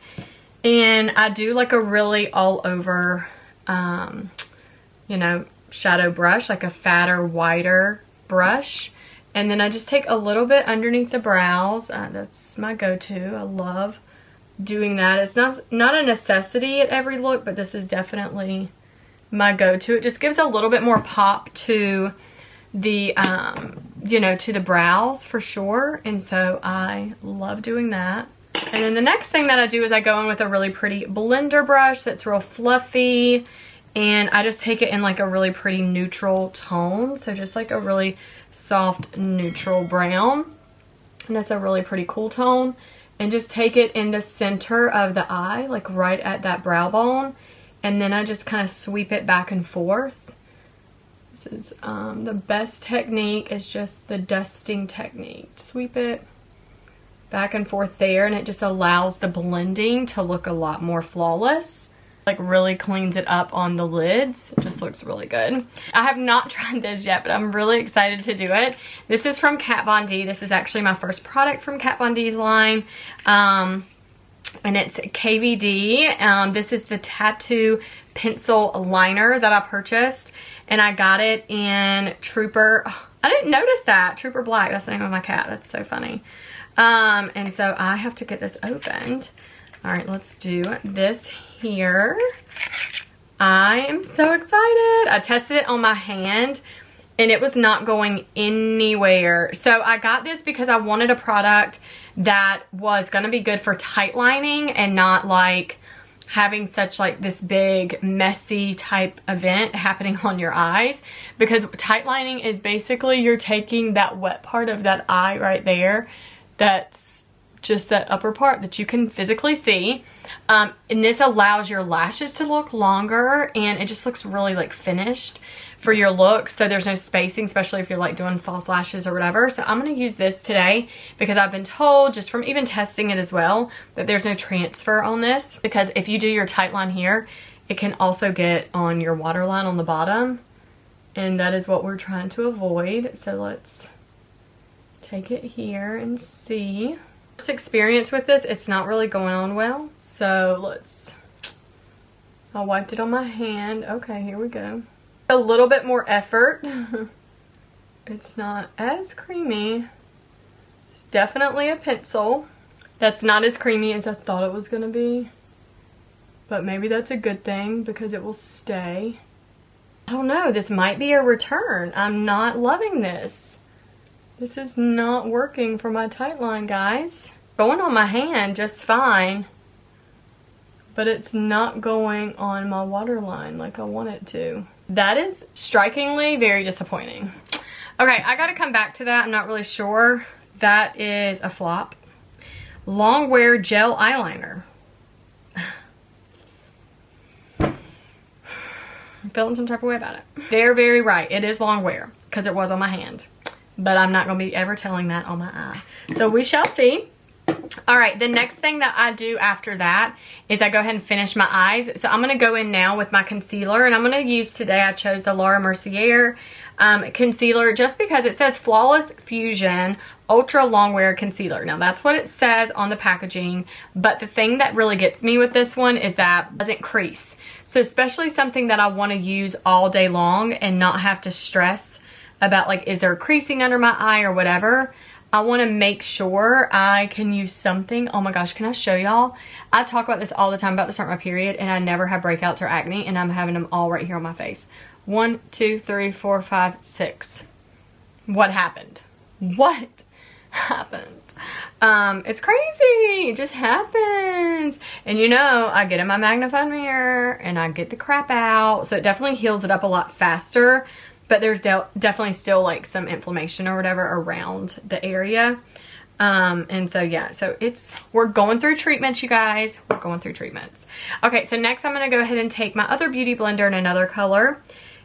and I do like a really all over, you know, shadow brush, like a fatter, wider brush. And then I just take a little bit underneath the brows. That's my go-to. I love doing that. It's not a necessity at every look, but this is definitely my go-to. It just gives a little bit more pop to the you know, to the brows for sure, and so I love doing that. And then the next thing that I do is I go in with a really pretty blender brush that's real fluffy, and I just take it in like a really pretty neutral tone, so just like a really soft neutral brown, and that's a really pretty cool tone. And just take it in the center of the eye, like right at that brow bone, and then I just kind of sweep it back and forth. This is the best technique is just the dusting technique. Sweep it back and forth there, and it just allows the blending to look a lot more flawless. Like really cleans it up on the lids. It just looks really good. I have not tried this yet, but I'm really excited to do it. This is from Kat Von D. This is actually my first product from Kat Von D's line. And it's KVD. This is the tattoo pencil liner that I purchased. And I got it in Trooper. Oh, I didn't notice that. Trooper Black. That's the name of my cat. That's so funny. And so I have to get this opened. All right, let's do this here. I am so excited. I tested it on my hand and it was not going anywhere. So I got this because I wanted a product that was gonna be good for tight lining and not like having such like this big messy type event happening on your eyes, because tight lining is basically you're taking that wet part of that eye right there, that's just that upper part that you can physically see, and this allows your lashes to look longer, and it just looks really like finished for your look. So there's no spacing, especially if you're like doing false lashes or whatever. So I'm going to use this today because I've been told, just from even testing it as well, that there's no transfer on this, because if you do your tight line here, it can also get on your waterline on the bottom, and that is what we're trying to avoid. So let's take it here and see. First experience with this, it's not really going on well, so I wiped it on my hand. Okay, here we go. A little bit more effort. It's not as creamy. It's definitely a pencil. That's not as creamy as I thought it was gonna be, but maybe that's a good thing because it will stay. I don't know, this might be a return. I'm not loving this. This is not working for my tight line, guys. Going on my hand just fine, but it's not going on my waterline like I want it to. That is strikingly very disappointing. Okay, I gotta come back to that. I'm not really sure. That is a flop. Long wear gel eyeliner. I'm feeling some type of way about it. They're very right. It is long wear because it was on my hand, but I'm not gonna be ever telling that on my eye. So we shall see. All right, the next thing that I do after that is I go ahead and finish my eyes. So I'm going to go in now with my concealer, and I'm going to use today, I chose the Laura Mercier concealer just because it says Flawless Fusion Ultra Longwear Concealer. Now that's what it says on the packaging, but the thing that really gets me with this one is that it doesn't crease. So especially something that I want to use all day long and not have to stress about like, is there creasing under my eye or whatever. I want to make sure I can use something. Oh my gosh, can I show y'all? I talk about this all the time, about to start my period, and I never have breakouts or acne, and I'm having them all right here on my face. 1, 2, 3, 4, 5, 6. What happened? What happened? It's crazy. It just happens. And you know, I get in my magnified mirror and I get the crap out. So it definitely heals it up a lot faster. But there's definitely still like some inflammation or whatever around the area. And so yeah, so we're going through treatments, you guys. We're going through treatments. Okay, so next I'm going to go ahead and take my other beauty blender in another color.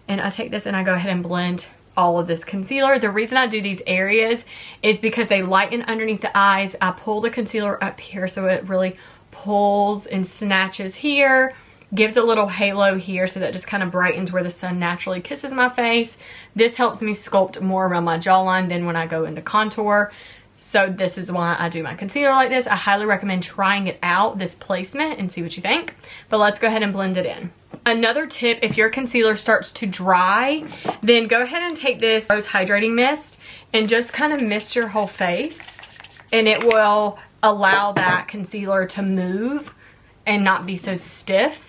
And I take this and I go ahead and blend all of this concealer. The reason I do these areas is because they lighten underneath the eyes. I pull the concealer up here so it really pulls and snatches here. Gives a little halo here, so that just kind of brightens where the sun naturally kisses my face. This helps me sculpt more around my jawline than when I go into contour. So this is why I do my concealer like this. I highly recommend trying it out, this placement, and see what you think. But let's go ahead and blend it in. Another tip, if your concealer starts to dry, then go ahead and take this Rose Hydrating Mist and just kind of mist your whole face. And it will allow that concealer to move and not be so stiff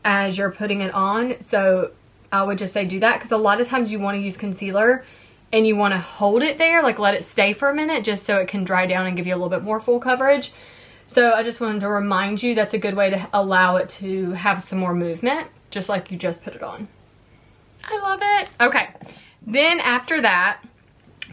as you're putting it on. So I would just say do that, because a lot of times you want to use concealer and you want to hold it there, like let it stay for a minute just so it can dry down and give you a little bit more full coverage. So I just wanted to remind you that's a good way to allow it to have some more movement, just like you just put it on. I love it. Okay, then after that,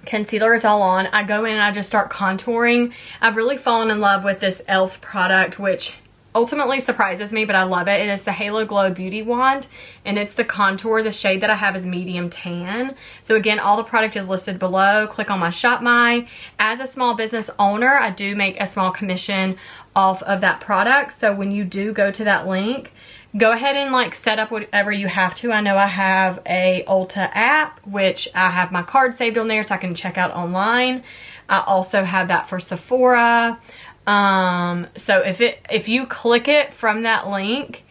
concealer is all on. I go in and I just start contouring. I've really fallen in love with this e.l.f. product, which ultimately surprises me, but I love it. It is the Halo Glow Beauty Wand, and it's the contour. The shade that I have is medium tan. So again, all the product is listed below. Click on my Shop My. As a small business owner, I do make a small commission off of that product. So when you do go to that link, go ahead and like set up whatever you have to. I know I have a Ulta app, which I have my card saved on there so I can check out online. I also have that for Sephora. So if you click it from that link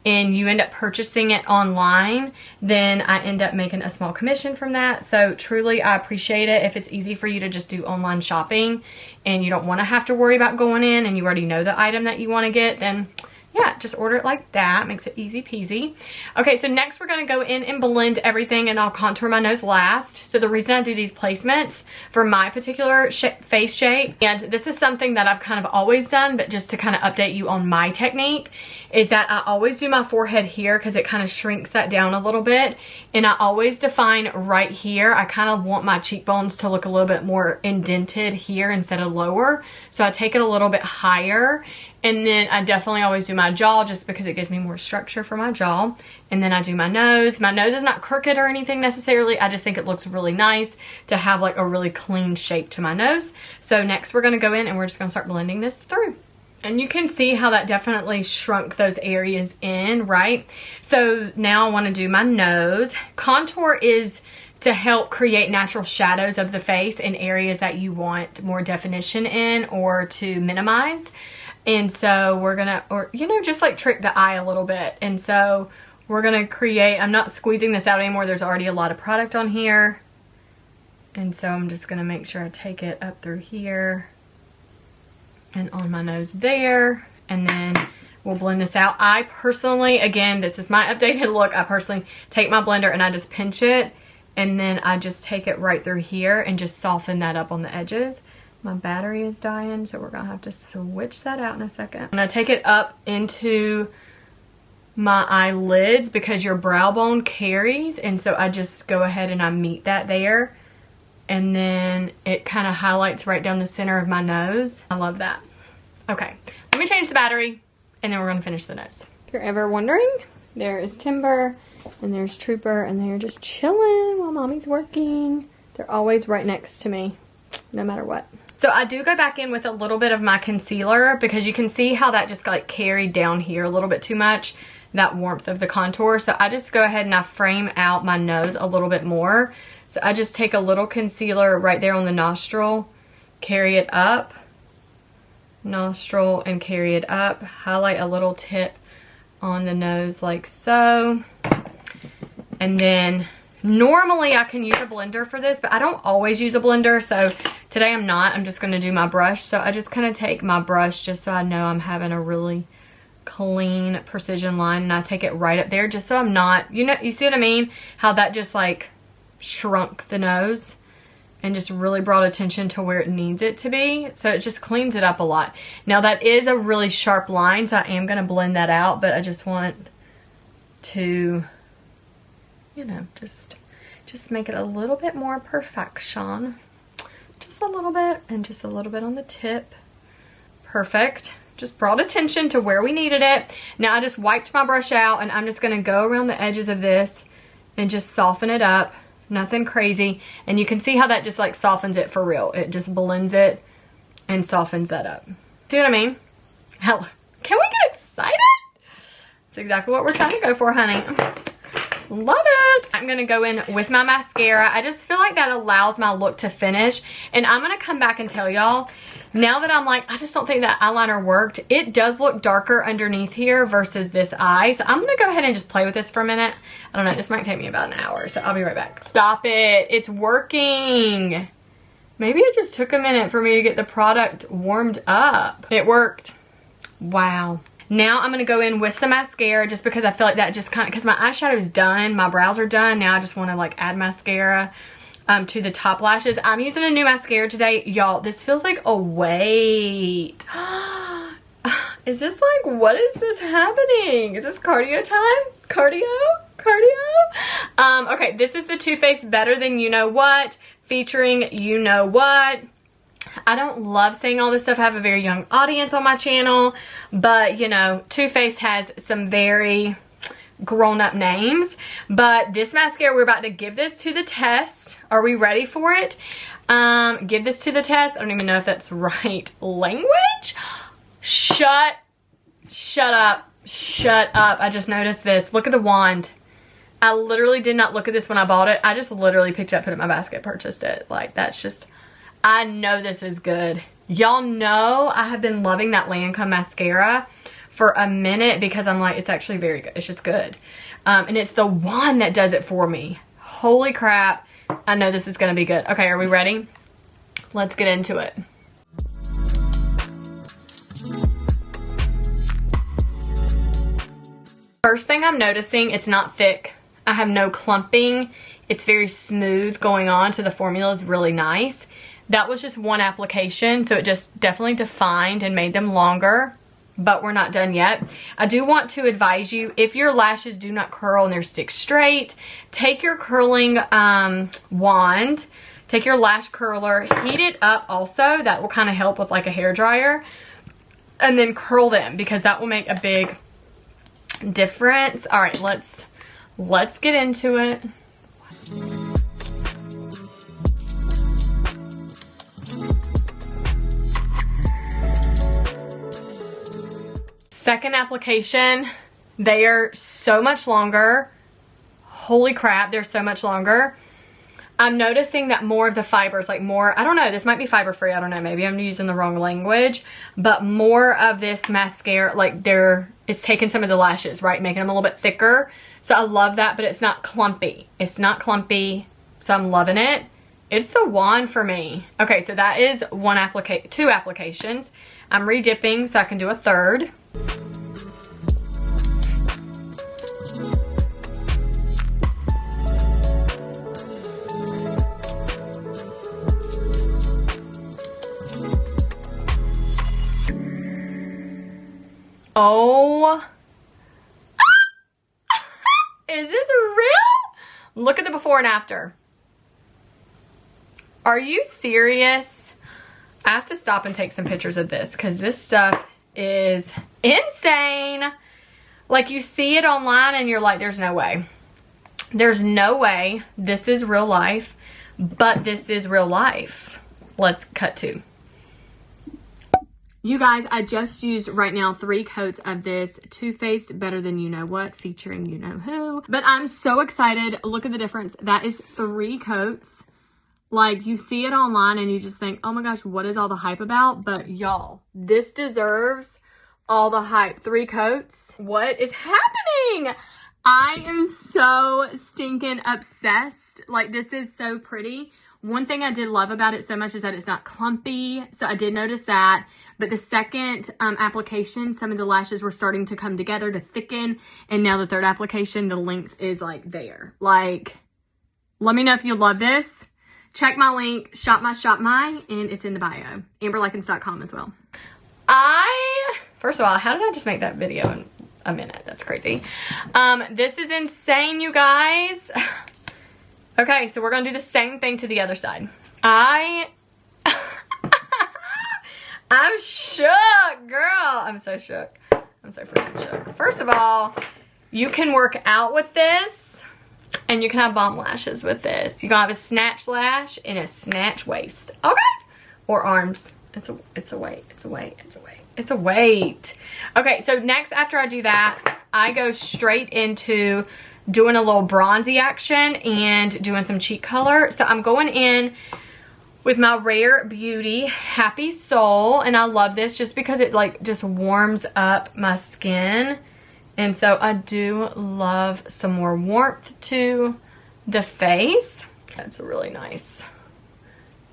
and you end up purchasing it online, then I end up making a small commission from that. So truly, I appreciate it. If it's easy for you to just do online shopping and you don't want to have to worry about going in and you already know the item that you want to get, then yeah, just order it like that. Makes it easy peasy. Okay, so next we're going to go in and blend everything, and I'll contour my nose last. So the reason I do these placements for my particular face shape, and this is something that I've kind of always done, but just to kind of update you on my technique, is that I always do my forehead here because it kind of shrinks that down a little bit, and I always define right here. I kind of want my cheekbones to look a little bit more indented here instead of lower, so I take it a little bit higher. And then I definitely always do my jaw just because it gives me more structure for my jaw. And then I do my nose. My nose is not crooked or anything necessarily. I just think it looks really nice to have like a really clean shape to my nose. So next we're going to go in and we're just going to start blending this through. And you can see how that definitely shrunk those areas in, right? So now I want to do my nose. Contour is to help create natural shadows of the face in areas that you want more definition in or to minimize. And so we're gonna, or you know, just like trick the eye a little bit. And so we're gonna create, I'm not squeezing this out anymore. There's already a lot of product on here. And so I'm just gonna make sure I take it up through here and on my nose there. And then we'll blend this out. I personally, again, this is my updated look. I personally take my blender and I just pinch it. And then I just take it right through here and just soften that up on the edges. My battery is dying, so we're gonna have to switch that out in a second. I'm gonna take it up into my eyelids because your brow bone carries, and so I just go ahead and I meet that there, and then it kind of highlights right down the center of my nose. I love that. Okay, let me change the battery and then we're gonna finish the nose. If you're ever wondering, there is Timber and there's Trooper, and they're just chilling while mommy's working. They're always right next to me, no matter what. So I do go back in with a little bit of my concealer because you can see how that just like carried down here a little bit too much, that warmth of the contour. So I just go ahead and I frame out my nose a little bit more. So I just take a little concealer right there on the nostril, carry it up, nostril, and carry it up, highlight a little tip on the nose like so. And then normally I can use a blender for this, but I don't always use a blender, so today I'm not. I'm just going to do my brush. So I just kind of take my brush just so I know I'm having a really clean precision line, and I take it right up there just so I'm not, you know, you see what I mean? How that just like shrunk the nose and just really brought attention to where it needs it to be. So it just cleans it up a lot. Now that is a really sharp line, so I am going to blend that out, but I just want to, you know, just make it a little bit more perfection. Just a little bit, and just a little bit on the tip. Perfect. Just brought attention to where we needed it. Now I just wiped my brush out, and I'm just going to go around the edges of this and just soften it up. Nothing crazy. And you can see how that just like softens it for real. It just blends it and softens that up. See what I mean? Hell, can we get excited? That's exactly what we're trying to go for, honey. Love it. I'm gonna go in with my mascara. I just feel like that allows my look to finish, and I'm gonna come back and tell y'all now that I'm like, I just don't think that eyeliner worked. It does look darker underneath here versus this eye, so I'm gonna go ahead and just play with this for a minute. I don't know, this might take me about an hour, so I'll be right back. Stop it, it's working. Maybe it just took a minute for me to get the product warmed up. It worked. Wow. Now I'm going to go in with some mascara just because I feel like that just kind of, because my eyeshadow is done, my brows are done. Now I just want to like add mascara to the top lashes. I'm using a new mascara today. Y'all, this feels like a weight. Is this like, what is this happening? Is this cardio time? Cardio? Okay, this is the Too Faced Better Than You Know What, featuring You Know What. I don't love saying all this stuff. I have a very young audience on my channel, but you know, Too Faced has some very grown-up names. But this mascara, we're about to give this to the test. Are we ready for it? Give this to the test. I don't even know if that's right language. Shut up. I just noticed this. Look at the wand. I literally did not look at this when I bought it. I just literally picked it up, put it in my basket, purchased it. Like, that's just, I know this is good. Y'all know I have been loving that Lancome mascara for a minute because I'm like, it's actually very good. It's just good. And it's the one that does it for me. Holy crap. I know this is going to be good. Okay, are we ready? Let's get into it. First thing I'm noticing, it's not thick. I have no clumping. It's very smooth going on, so the formula is really nice. That was just one application, so it just definitely defined and made them longer, but we're not done yet. I do want to advise you, if your lashes do not curl and they're stick straight, take your curling wand, take your lash curler, heat it up also. That will kind of help with like a hair dryer, and then curl them, because that will make a big difference. All right, let's get into it. Second application, they are so much longer. Holy crap, they're so much longer. I'm noticing that more of the fibers, like more, I don't know, this might be fiber free, I don't know, maybe I'm using the wrong language, but more of this mascara, like it's taking some of the lashes, right, making them a little bit thicker. So I love that, but it's not clumpy. It's not clumpy, so I'm loving it. It's the wand for me. Okay, so that is two applications. I'm re-dipping so I can do a third. Oh, is this real? Look at the before and after. Are you serious? I have to stop and take some pictures of this, because this stuff is insane. Like, you see it online and you're like, there's no way. There's no way this is real life, but this is real life. Let's cut to. You guys, I just used right now 3 coats of this Too Faced Better Than You Know What, featuring you know who. But I'm so excited. Look at the difference. That is 3 coats. Like, you see it online and you just think, oh my gosh, what is all the hype about? But y'all, this deserves all the hype. 3 coats. What is happening? I am so stinking obsessed. Like, this is so pretty. One thing I did love about it so much is that it's not clumpy. So I did notice that. But the second application, some of the lashes were starting to come together to thicken. And now the third application, the length is like there. Like, let me know if you love this. Check my link, shop my, and it's in the bio. AmberLykins.com as well. First of all, how did I just make that video in a minute? That's crazy. This is insane, you guys. Okay, so we're gonna do the same thing to the other side. I'm shook, girl. I'm so shook. I'm so freaking shook. First of all, you can work out with this, and you can have bomb lashes with this. You can have a snatch lash and a snatch waist. Okay? Or arms. It's a weight. It's a weight. It's a weight. It's a weight. Okay, so next, after I do that, I go straight into doing a little bronzy action and doing some cheek color. So I'm going in with my Rare Beauty Happy Soul, and I love this just because it like just warms up my skin. And so I do love some more warmth to the face. That's really nice.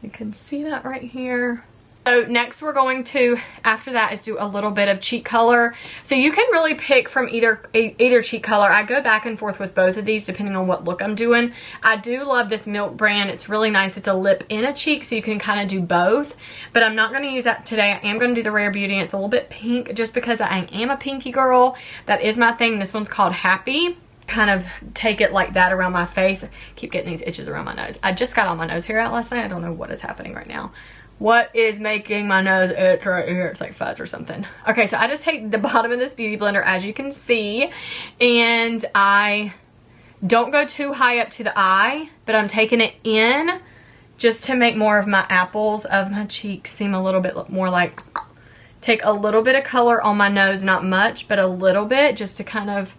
You can see that right here. So next we're going to, after that, is do a little bit of cheek color. So you can really pick from either cheek color. I go back and forth with both of these depending on what look I'm doing. I do love this Milk brand. It's really nice. It's a lip and a cheek, so you can kind of do both. But I'm not going to use that today. I am going to do the Rare Beauty. It's a little bit pink just because I am a pinky girl. That is my thing. This one's called Happy. Kind of take it like that around my face. I keep getting these itches around my nose. I just got all my nose hair out last night. I don't know what is happening right now. What is making my nose itch right here? It's like fuzz or something. Okay, so I just take the bottom of this beauty blender, as you can see, and I don't go too high up to the eye, but I'm taking it in just to make more of my apples of my cheeks seem a little bit more like, take a little bit of color on my nose, not much, but a little bit, just to kind of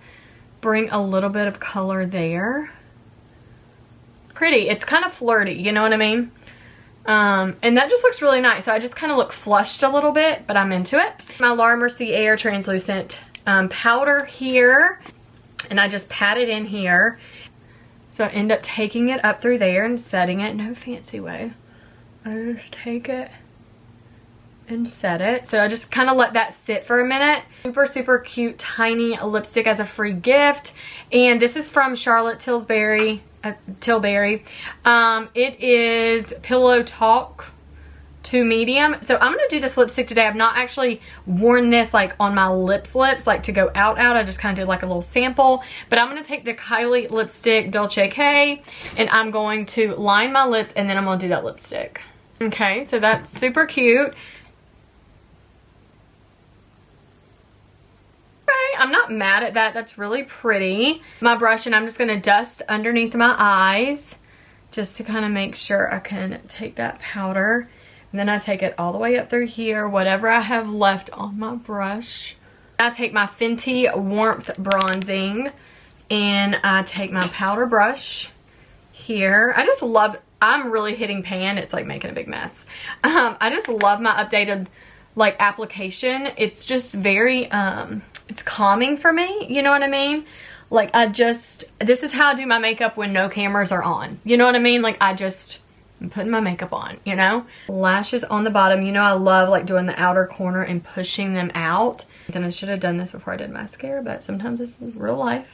bring a little bit of color there. Pretty. It's kind of flirty, you know what I mean? And that just looks really nice. So I just kind of look flushed a little bit, but I'm into it. My Laura Mercier translucent powder here, and I just pat it in here. So I end up taking it up through there and setting it. No fancy way. I just take it and set it. So I just kind of let that sit for a minute. Super, super cute, tiny lipstick as a free gift. And this is from Charlotte Tilbury. It is Pillow Talk to medium. So I'm gonna do this lipstick today. I've not actually worn this like on my lips like to go out. I just kind of did like a little sample, but I'm gonna take the Kylie lipstick Dolce K and I'm going to line my lips and then I'm gonna do that lipstick. Okay, so that's super cute. Okay, I'm not mad at that. That's really pretty. My brush, and I'm just gonna dust underneath my eyes just to kind of make sure I can take that powder. And then I take it all the way up through here, whatever I have left on my brush. I take my Fenty Warmth Bronzing and I take my powder brush here. I just love, I'm really hitting pan. It's like making a big mess. I just love my updated like application. It's just very, it's calming for me. You know what I mean? Like this is how I do my makeup when no cameras are on. You know what I mean? Like I'm putting my makeup on, you know? Lashes on the bottom. You know I love like doing the outer corner and pushing them out. Then I should have done this before I did mascara, but sometimes this is real life.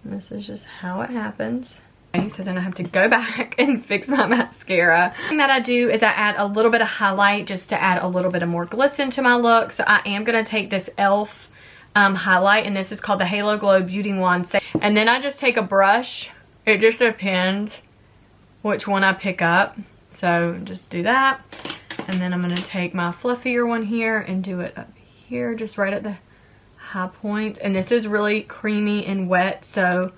And this is just how it happens. Okay, so then I have to go back and fix my mascara. The thing that I do is I add a little bit of highlight just to add a little bit of more glisten to my look. So I am going to take this e.l.f. Highlight, and this is called the Halo Glow Beauty Wand. And then I just take a brush. It just depends which one I pick up. So just do that. And then I'm going to take my fluffier one here and do it up here, just right at the high point. And this is really creamy and wet, so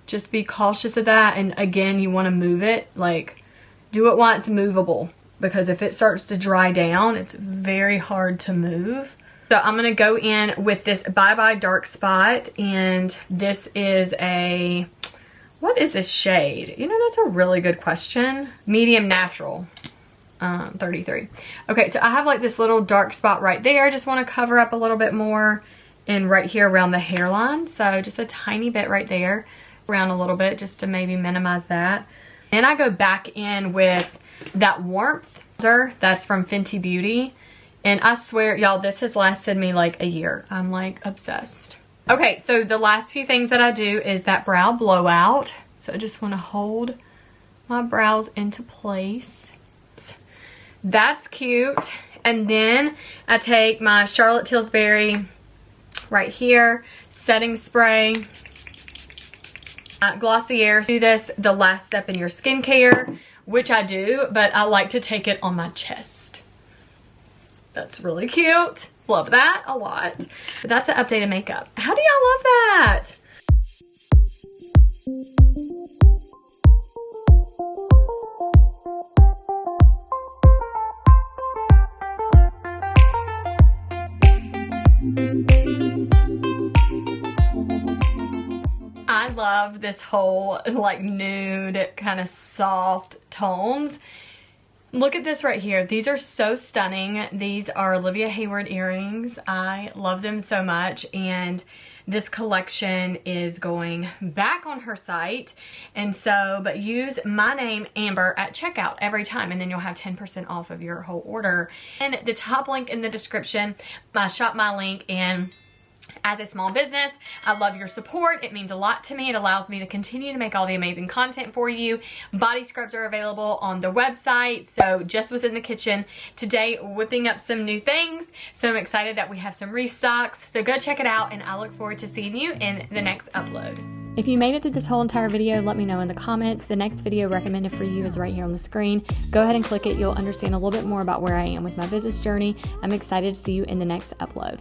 just be cautious of that. And again, you want to move it, like do it while it's movable, because if it starts to dry down, it's very hard to move. So I'm going to go in with this Bye Bye Dark Spot, and this is a, what is this shade? You know, that's a really good question. Medium Natural, 33. Okay, so I have like this little dark spot right there. I just want to cover up a little bit more, and right here around the hairline. So just a tiny bit right there, around a little bit, just to maybe minimize that. And I go back in with that Warmth that's from Fenty Beauty. And I swear, y'all, this has lasted me like a year. I'm like obsessed. Okay, so the last few things that I do is that brow blowout. So I just want to hold my brows into place. That's cute. And then I take my Charlotte Tilbury right here, setting spray, Glossier. Do this the last step in your skincare, which I do, but I like to take it on my chest. That's really cute. Love that a lot. But that's an updated makeup. How do y'all love that? I love this whole like nude kind of soft tones. Look at this right here. These are so stunning. These are Olivia Hayward earrings. I love them so much, and this collection is going back on her site. And so, but use my name Amber at checkout every time, and then you'll have 10% off of your whole order. And the top link in the description, my shop my link, and as a small business, I love your support. It means a lot to me. It allows me to continue to make all the amazing content for you. Body scrubs are available on the website. So just was in the kitchen today whipping up some new things. So I'm excited that we have some restocks. So go check it out, and I look forward to seeing you in the next upload. If you made it through this whole entire video, let me know in the comments. The next video recommended for you is right here on the screen. Go ahead and click it. You'll understand a little bit more about where I am with my business journey. I'm excited to see you in the next upload.